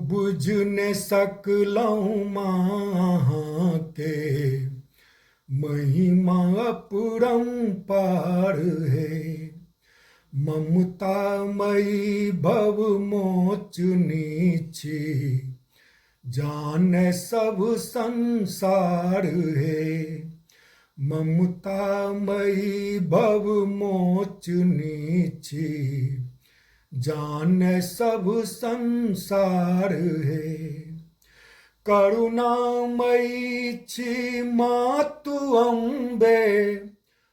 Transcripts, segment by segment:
बुझ न सकलहुँ माँ के महिमा अपरंपार है। ममतामयी भव मोचनी छी, जाने सब संसार है। ममतामयी भव मोचनी छी, जाने सब संसार है। करुणामयी छी मातु अम्बे,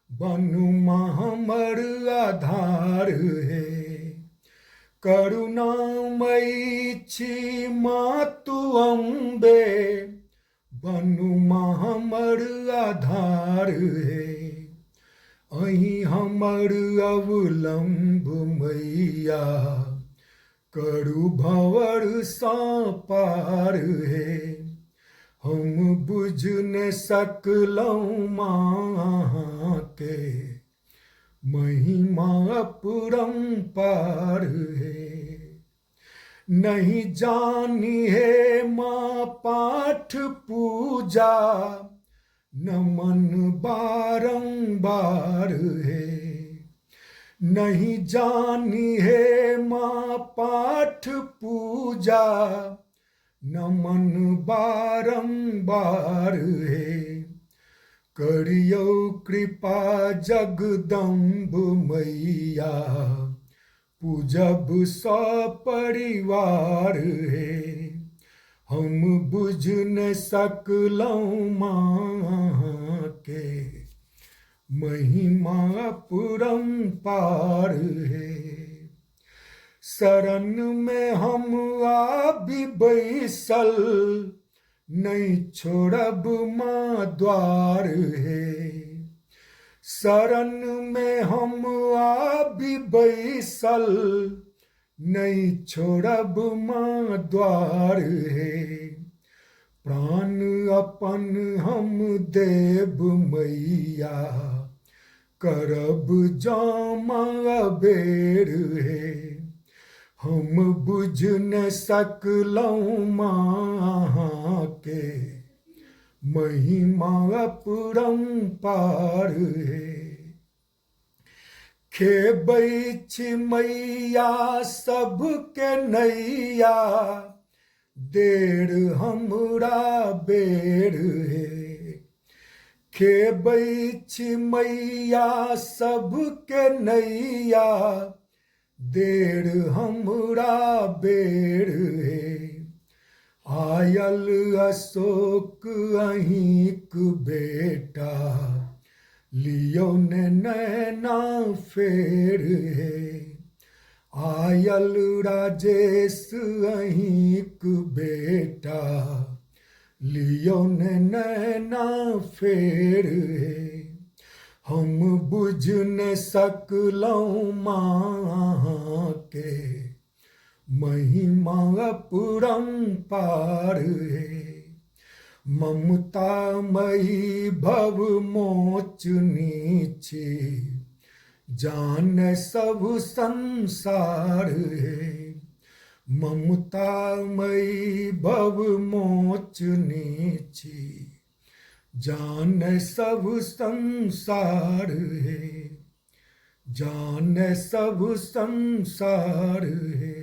बनुमा हमर आधार है। करुणामयी छी मातु अम्बे, बनुमा हमर आधार है। अहीं हमर अवलंब मैया, करु भंवर सा पार है। हम बुझ न सकलहुँ माँ के महिमा अपरंपार है। नहीं जानी है माँ पाठ पूजा, नमन बारंबार है। नहीं जानी है माँ पाठ पूजा, नमन बारंबार है। करियो कृपा जगदम्ब मैया, पूजब सपरिवार है। हम बुझ न सकलहुँ माँ के महिमा अपरंपार है। शरण में हम आबि बैसल, नहीं छोड़ब माँ द्वार है। शरण में हम आबि बैसल, नहीं छोड़ब माँ द्वार है। प्राण अपन हम देव मैया, करब जामा बेर है। हम बुझ न सकलहुँ माँ के महिमा अपरंपार है। खेबै छी मैया सबके नैया, देर हमरा बेर है। खेबै छी मैया सबके नैया, देर हमरा बेर है। आयल अशोक अहींक बेटा, लियो ने नैना फेर है। आयल राजेश अहींक बेटा, लियो ने नैना फेर है। हम बुझ न सकलहुँ माँ के महिमा अपरंपार है। ममतामयी भव मोचनी छी, जाने सब संसार है। ममतामयी भव मोचनी छी, जाने सब संसार है। जाने सब संसार है।